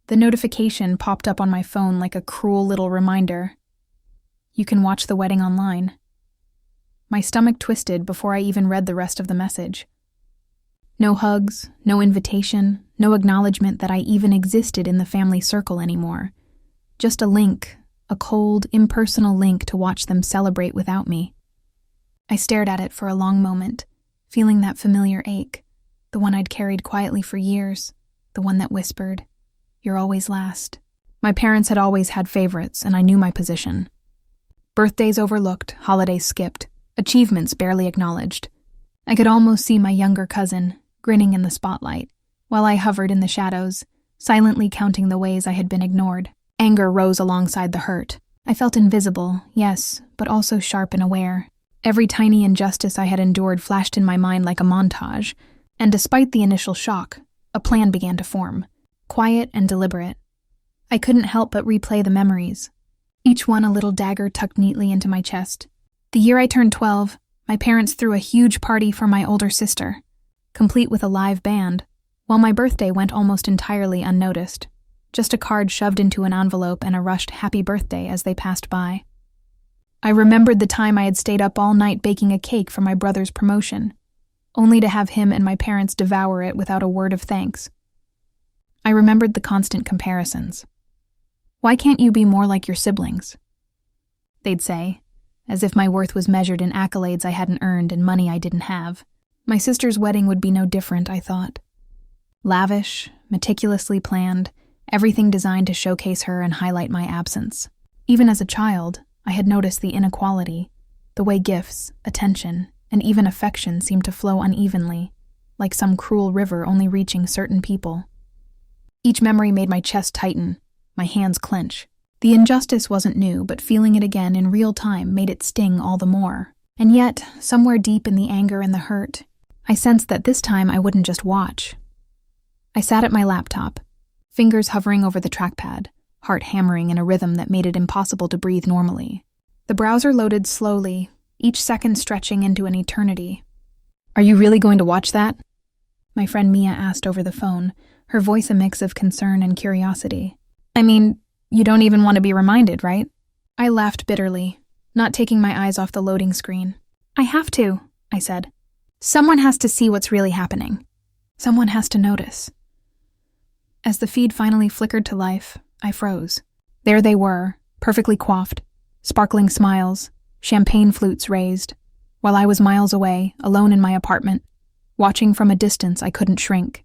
The notification popped up on my phone like a cruel little reminder. You can watch the wedding online. My stomach twisted before I even read the rest of the message. No hugs, no invitation, no acknowledgement that I even existed in the family circle anymore. Just a link, a cold, impersonal link to watch them celebrate without me. I stared at it for a long moment, feeling that familiar ache, the one I'd carried quietly for years, the one that whispered, "You're always last." My parents had always had favorites, and I knew my position. Birthdays overlooked, holidays skipped, achievements barely acknowledged. I could almost see my younger cousin, grinning in the spotlight, while I hovered in the shadows, silently counting the ways I had been ignored. Anger rose alongside the hurt. I felt invisible, yes, but also sharp and aware. Every tiny injustice I had endured flashed in my mind like a montage, and despite the initial shock, a plan began to form, quiet and deliberate. I couldn't help but replay the memories, each one a little dagger tucked neatly into my chest. The year I turned 12, my parents threw a huge party for my older sister, complete with a live band, while my birthday went almost entirely unnoticed. Just a card shoved into an envelope and a rushed happy birthday as they passed by. I remembered the time I had stayed up all night baking a cake for my brother's promotion, only to have him and my parents devour it without a word of thanks. I remembered the constant comparisons. "Why can't you be more like your siblings?" they'd say, as if my worth was measured in accolades I hadn't earned and money I didn't have. My sister's wedding would be no different, I thought. Lavish, meticulously planned, everything designed to showcase her and highlight my absence. Even as a child, I had noticed the inequality, the way gifts, attention, and even affection seemed to flow unevenly, like some cruel river only reaching certain people. Each memory made my chest tighten, my hands clench. The injustice wasn't new, but feeling it again in real time made it sting all the more. And yet, somewhere deep in the anger and the hurt, I sensed that this time I wouldn't just watch. I sat at my laptop, fingers hovering over the trackpad, heart hammering in a rhythm that made it impossible to breathe normally. The browser loaded slowly, each second stretching into an eternity. "Are you really going to watch that?" my friend Mia asked over the phone, her voice a mix of concern and curiosity. "I mean, you don't even want to be reminded, right?" I laughed bitterly, not taking my eyes off the loading screen. "I have to," I said. "Someone has to see what's really happening. Someone has to notice." As the feed finally flickered to life, I froze. There they were, perfectly coiffed, sparkling smiles, champagne flutes raised, while I was miles away, alone in my apartment, watching from a distance I couldn't shrink.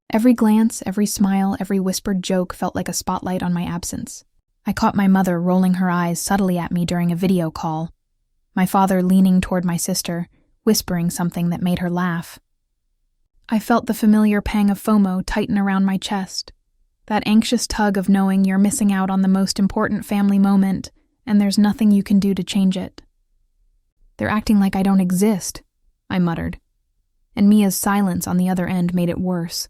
Every glance, every smile, every whispered joke felt like a spotlight on my absence. I caught my mother rolling her eyes subtly at me during a video call, my father leaning toward my sister, whispering something that made her laugh. I felt the familiar pang of FOMO tighten around my chest, that anxious tug of knowing you're missing out on the most important family moment and there's nothing you can do to change it. "They're acting like I don't exist," I muttered, and Mia's silence on the other end made it worse.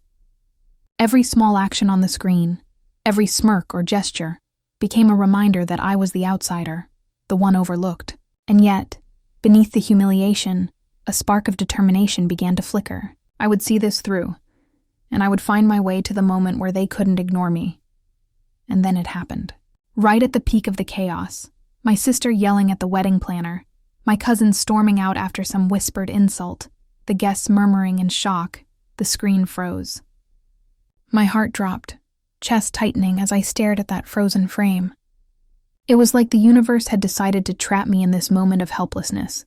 Every small action on the screen, every smirk or gesture, became a reminder that I was the outsider, the one overlooked. And yet, beneath the humiliation, a spark of determination began to flicker. I would see this through, and I would find my way to the moment where they couldn't ignore me. And then it happened. Right at the peak of the chaos, my sister yelling at the wedding planner, my cousin storming out after some whispered insult, the guests murmuring in shock, the screen froze. My heart dropped, chest tightening as I stared at that frozen frame. It was like the universe had decided to trap me in this moment of helplessness,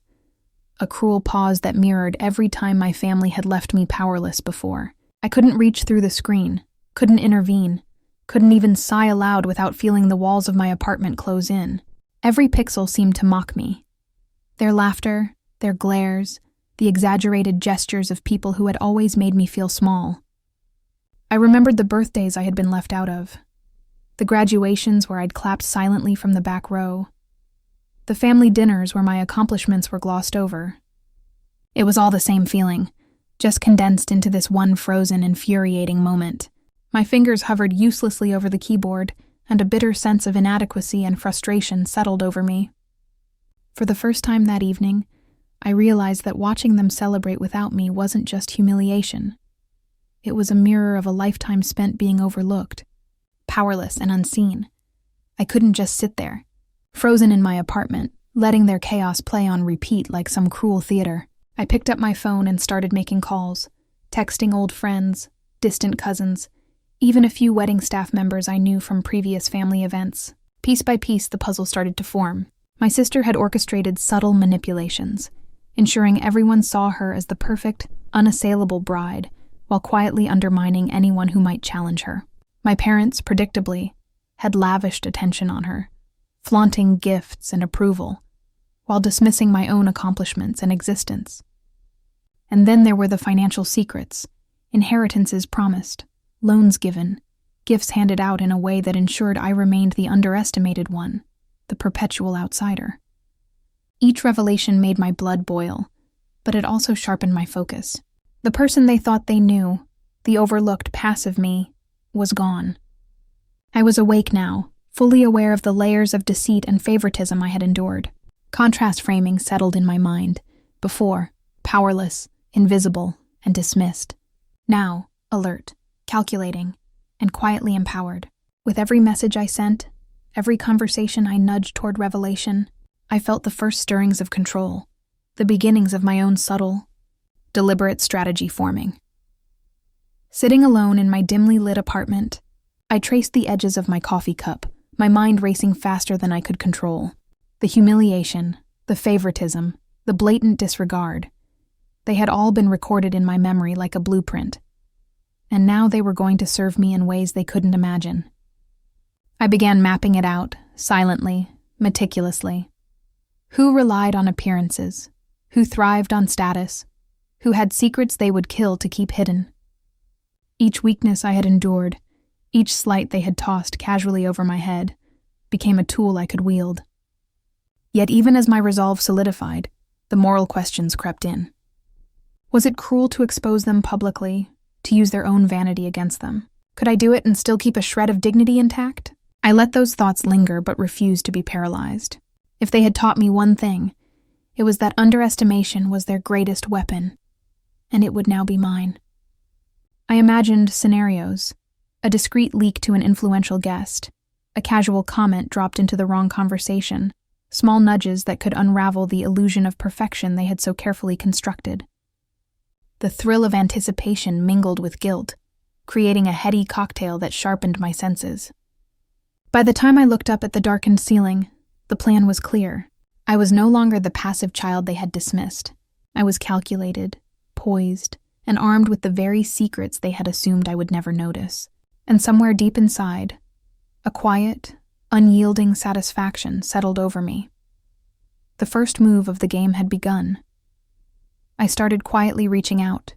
a cruel pause that mirrored every time my family had left me powerless before. I couldn't reach through the screen, couldn't intervene, couldn't even sigh aloud without feeling the walls of my apartment close in. Every pixel seemed to mock me. Their laughter, their glares, the exaggerated gestures of people who had always made me feel small. I remembered the birthdays I had been left out of, the graduations where I'd clapped silently from the back row, the family dinners where my accomplishments were glossed over. It was all the same feeling, just condensed into this one frozen, infuriating moment. My fingers hovered uselessly over the keyboard, and a bitter sense of inadequacy and frustration settled over me. For the first time that evening, I realized that watching them celebrate without me wasn't just humiliation. It was a mirror of a lifetime spent being overlooked, powerless and unseen. I couldn't just sit there, frozen in my apartment, letting their chaos play on repeat like some cruel theater. I picked up my phone and started making calls, texting old friends, distant cousins, even a few wedding staff members I knew from previous family events. Piece by piece, the puzzle started to form. My sister had orchestrated subtle manipulations, ensuring everyone saw her as the perfect, unassailable bride, while quietly undermining anyone who might challenge her. My parents, predictably, had lavished attention on her, flaunting gifts and approval, while dismissing my own accomplishments and existence. And then there were the financial secrets, inheritances promised, loans given, gifts handed out in a way that ensured I remained the underestimated one, the perpetual outsider. Each revelation made my blood boil, but it also sharpened my focus. The person they thought they knew, the overlooked passive me, was gone. I was awake now, fully aware of the layers of deceit and favoritism I had endured. Contrast framing settled in my mind, before, powerless, invisible, and dismissed. Now, alert, calculating, and quietly empowered. With every message I sent, every conversation I nudged toward revelation, I felt the first stirrings of control, the beginnings of my own subtle, deliberate strategy forming. Sitting alone in my dimly lit apartment, I traced the edges of my coffee cup, my mind racing faster than I could control. The humiliation, the favoritism, the blatant disregard, they had all been recorded in my memory like a blueprint, and now they were going to serve me in ways they couldn't imagine. I began mapping it out, silently, meticulously. Who relied on appearances? Who thrived on status? Who had secrets they would kill to keep hidden? Each weakness I had endured, each slight they had tossed casually over my head, became a tool I could wield. Yet even as my resolve solidified, the moral questions crept in. Was it cruel to expose them publicly, to use their own vanity against them? Could I do it and still keep a shred of dignity intact? I let those thoughts linger but refused to be paralyzed. If they had taught me one thing, it was that underestimation was their greatest weapon, and it would now be mine. I imagined scenarios, a discreet leak to an influential guest, a casual comment dropped into the wrong conversation, small nudges that could unravel the illusion of perfection they had so carefully constructed. The thrill of anticipation mingled with guilt, creating a heady cocktail that sharpened my senses. By the time I looked up at the darkened ceiling, the plan was clear. I was no longer the passive child they had dismissed. I was calculated, poised, and armed with the very secrets they had assumed I would never notice. And somewhere deep inside, a quiet, unyielding satisfaction settled over me. The first move of the game had begun. I started quietly reaching out,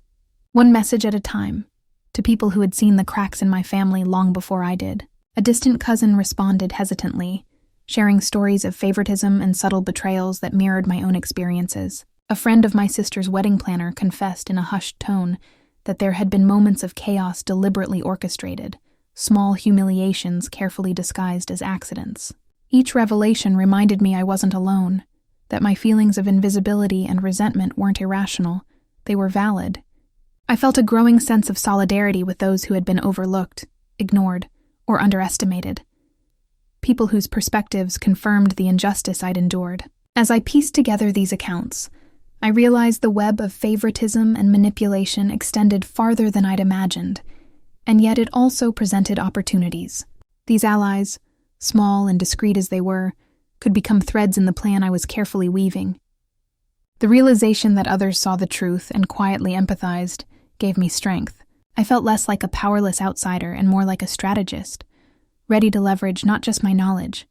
one message at a time, to people who had seen the cracks in my family long before I did. A distant cousin responded hesitantly, sharing stories of favoritism and subtle betrayals that mirrored my own experiences. A friend of my sister's wedding planner confessed in a hushed tone that there had been moments of chaos deliberately orchestrated, small humiliations carefully disguised as accidents. Each revelation reminded me I wasn't alone, that my feelings of invisibility and resentment weren't irrational, they were valid. I felt a growing sense of solidarity with those who had been overlooked, ignored, or underestimated. People whose perspectives confirmed the injustice I'd endured. As I pieced together these accounts, I realized the web of favoritism and manipulation extended farther than I'd imagined, and yet it also presented opportunities. These allies, small and discreet as they were, could become threads in the plan I was carefully weaving. The realization that others saw the truth and quietly empathized gave me strength. I felt less like a powerless outsider and more like a strategist, ready to leverage not just my knowledge,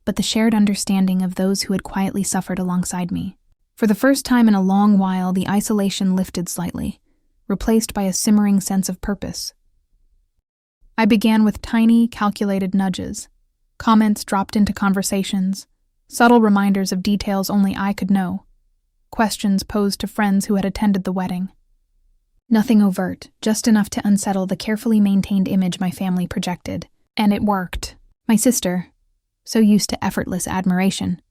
but the shared understanding of those who had quietly suffered alongside me. For the first time in a long while, the isolation lifted slightly, replaced by a simmering sense of purpose. I began with tiny, calculated nudges, comments dropped into conversations, subtle reminders of details only I could know, questions posed to friends who had attended the wedding. Nothing overt, just enough to unsettle the carefully maintained image my family projected. And it worked. My sister, so used to effortless admiration,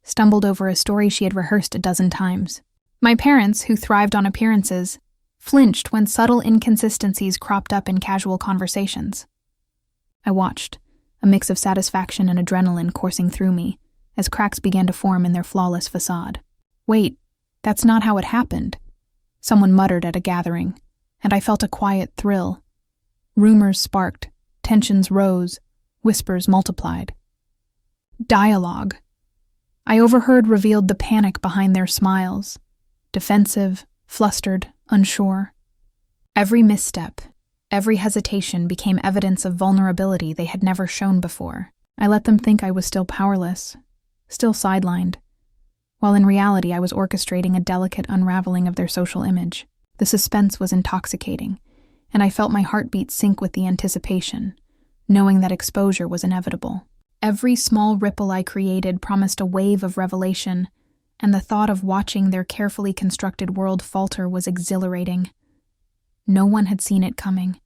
stumbled over a story she had rehearsed a dozen times. My parents, who thrived on appearances, flinched when subtle inconsistencies cropped up in casual conversations. I watched, a mix of satisfaction and adrenaline coursing through me, as cracks began to form in their flawless facade. "Wait, that's not how it happened," someone muttered at a gathering, and I felt a quiet thrill. Rumors sparked, tensions rose, whispers multiplied. Dialogue, I overheard, revealed the panic behind their smiles. Defensive, flustered, unsure. Every misstep, every hesitation became evidence of vulnerability they had never shown before. I let them think I was still powerless, still sidelined, while in reality I was orchestrating a delicate unraveling of their social image. The suspense was intoxicating, and I felt my heartbeat sink with the anticipation, knowing that exposure was inevitable. Every small ripple I created promised a wave of revelation, and the thought of watching their carefully constructed world falter was exhilarating. No one had seen it coming.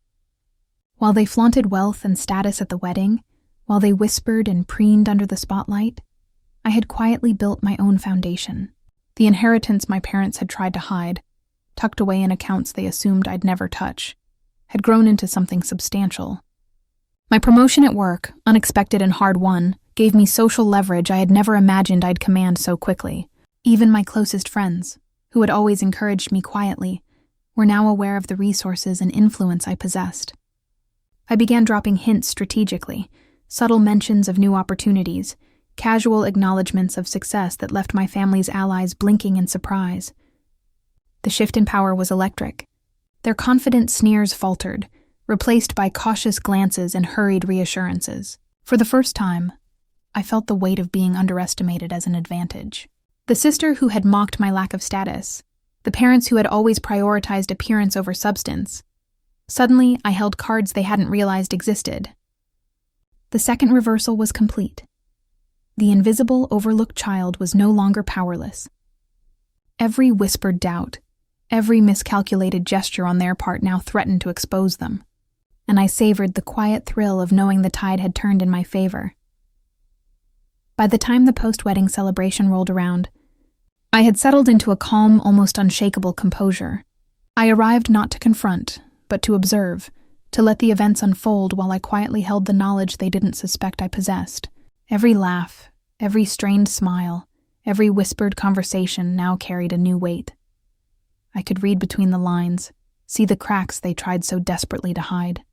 While they flaunted wealth and status at the wedding, while they whispered and preened under the spotlight, I had quietly built my own foundation. The inheritance my parents had tried to hide, tucked away in accounts they assumed I'd never touch, had grown into something substantial. My promotion at work, unexpected and hard-won, gave me social leverage I had never imagined I'd command so quickly. Even my closest friends, who had always encouraged me quietly, were now aware of the resources and influence I possessed. I began dropping hints strategically, subtle mentions of new opportunities, casual acknowledgments of success that left my family's allies blinking in surprise. The shift in power was electric. Their confident sneers faltered, replaced by cautious glances and hurried reassurances. For the first time, I felt the weight of being underestimated as an advantage. The sister who had mocked my lack of status, the parents who had always prioritized appearance over substance. Suddenly, I held cards they hadn't realized existed. The second reversal was complete. The invisible, overlooked child was no longer powerless. Every whispered doubt, every miscalculated gesture on their part now threatened to expose them, and I savored the quiet thrill of knowing the tide had turned in my favor. By the time the post-wedding celebration rolled around, I had settled into a calm, almost unshakable composure. I arrived not to confront, but to observe, to let the events unfold while I quietly held the knowledge they didn't suspect I possessed. Every laugh, every strained smile, every whispered conversation now carried a new weight. I could read between the lines, see the cracks they tried so desperately to hide.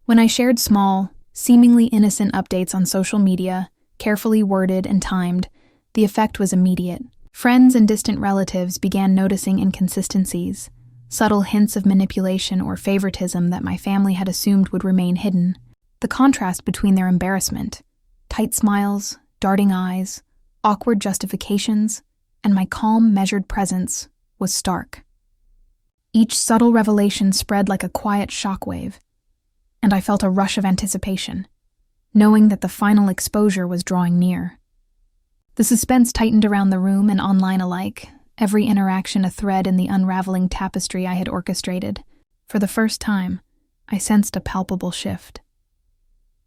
When I shared small, seemingly innocent updates on social media, carefully worded and timed, the effect was immediate. Friends and distant relatives began noticing inconsistencies, subtle hints of manipulation or favoritism that my family had assumed would remain hidden. The contrast between their embarrassment, tight smiles, darting eyes, awkward justifications, and my calm, measured presence was stark. Each subtle revelation spread like a quiet shockwave, and I felt a rush of anticipation, knowing that the final exposure was drawing near. The suspense tightened around the room and online alike, every interaction a thread in the unraveling tapestry I had orchestrated. For the first time, I sensed a palpable shift.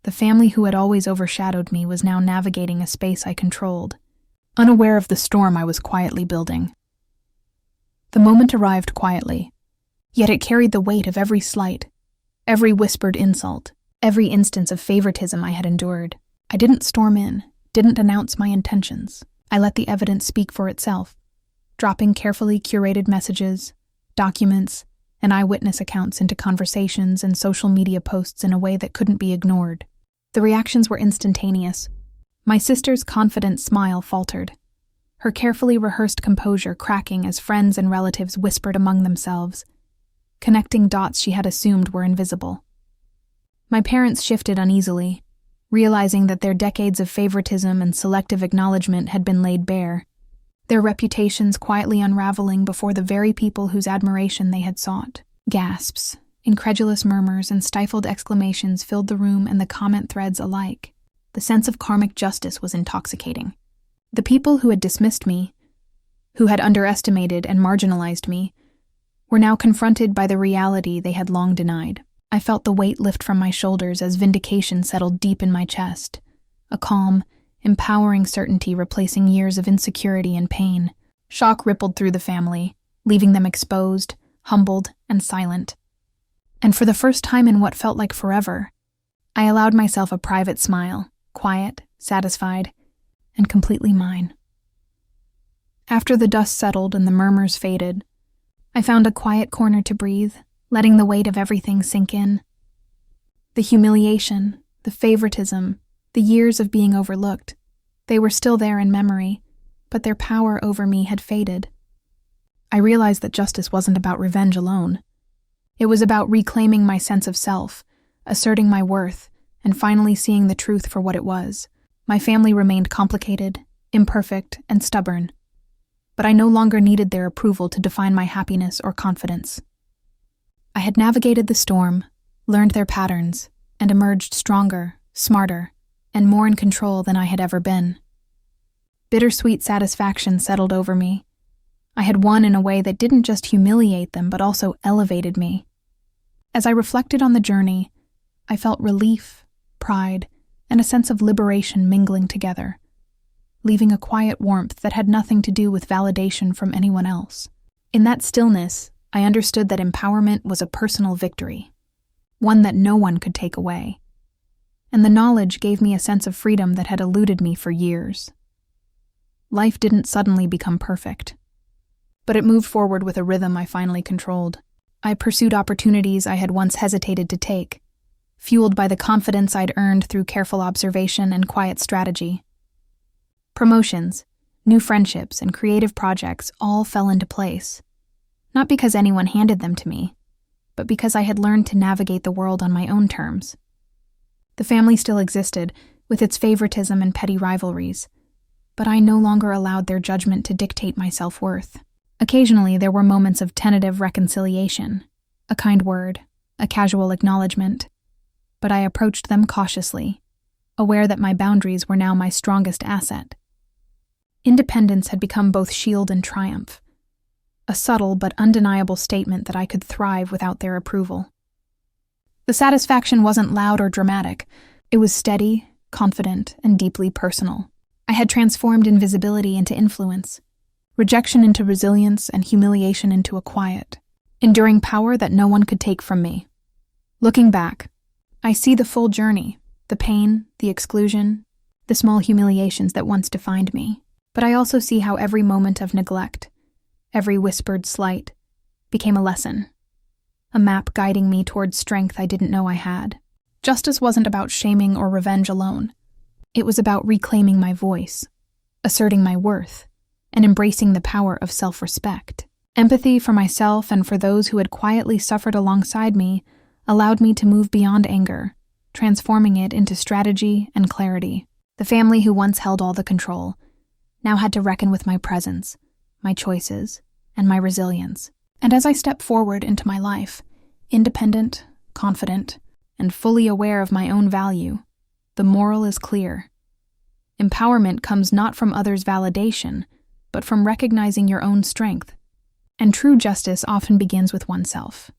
The family who had always overshadowed me was now navigating a space I controlled, unaware of the storm I was quietly building. The moment arrived quietly, yet it carried the weight of every slight, every whispered insult, every instance of favoritism I had endured. I didn't storm in, didn't announce my intentions. I let the evidence speak for itself, dropping carefully curated messages, documents, and eyewitness accounts into conversations and social media posts in a way that couldn't be ignored. The reactions were instantaneous. My sister's confident smile faltered, her carefully rehearsed composure cracking as friends and relatives whispered among themselves, connecting dots she had assumed were invisible. My parents shifted uneasily, realizing that their decades of favoritism and selective acknowledgement had been laid bare, their reputations quietly unraveling before the very people whose admiration they had sought. Gasps, incredulous murmurs, and stifled exclamations filled the room and the comment threads alike. The sense of karmic justice was intoxicating. The people who had dismissed me, who had underestimated and marginalized me, were now confronted by the reality they had long denied. I felt the weight lift from my shoulders as vindication settled deep in my chest, a calm, empowering certainty replacing years of insecurity and pain. Shock rippled through the family, leaving them exposed, humbled, and silent. And for the first time in what felt like forever, I allowed myself a private smile, quiet, satisfied, and completely mine. After the dust settled and the murmurs faded, I found a quiet corner to breathe, letting the weight of everything sink in. The humiliation, the favoritism, the years of being overlooked, they were still there in memory, but their power over me had faded. I realized that justice wasn't about revenge alone. It was about reclaiming my sense of self, asserting my worth, and finally seeing the truth for what it was. My family remained complicated, imperfect, and stubborn, but I no longer needed their approval to define my happiness or confidence. I had navigated the storm, learned their patterns, and emerged stronger, smarter, and more in control than I had ever been. Bittersweet satisfaction settled over me. I had won in a way that didn't just humiliate them, but also elevated me. As I reflected on the journey, I felt relief, pride, and a sense of liberation mingling together, leaving a quiet warmth that had nothing to do with validation from anyone else. In that stillness, I understood that empowerment was a personal victory, one that no one could take away. And the knowledge gave me a sense of freedom that had eluded me for years. Life didn't suddenly become perfect, but it moved forward with a rhythm I finally controlled. I pursued opportunities I had once hesitated to take, fueled by the confidence I'd earned through careful observation and quiet strategy. Promotions, new friendships, and creative projects all fell into place, not because anyone handed them to me, but because I had learned to navigate the world on my own terms. The family still existed, with its favoritism and petty rivalries, but I no longer allowed their judgment to dictate my self-worth. Occasionally, there were moments of tentative reconciliation, a kind word, a casual acknowledgement, but I approached them cautiously, aware that my boundaries were now my strongest asset. Independence had become both shield and triumph, a subtle but undeniable statement that I could thrive without their approval. The satisfaction wasn't loud or dramatic. It was steady, confident, and deeply personal. I had transformed invisibility into influence, rejection into resilience, and humiliation into a quiet, enduring power that no one could take from me. Looking back, I see the full journey, the pain, the exclusion, the small humiliations that once defined me. But I also see how every moment of neglect, every whispered slight, became a lesson, a map guiding me towards strength I didn't know I had. Justice wasn't about shaming or revenge alone. It was about reclaiming my voice, asserting my worth, and embracing the power of self-respect. Empathy for myself and for those who had quietly suffered alongside me allowed me to move beyond anger, transforming it into strategy and clarity. The family who once held all the control now had to reckon with my presence, my choices, and my resilience. And as I step forward into my life, independent, confident, and fully aware of my own value, the moral is clear. Empowerment comes not from others' validation, but from recognizing your own strength. And true justice often begins with oneself.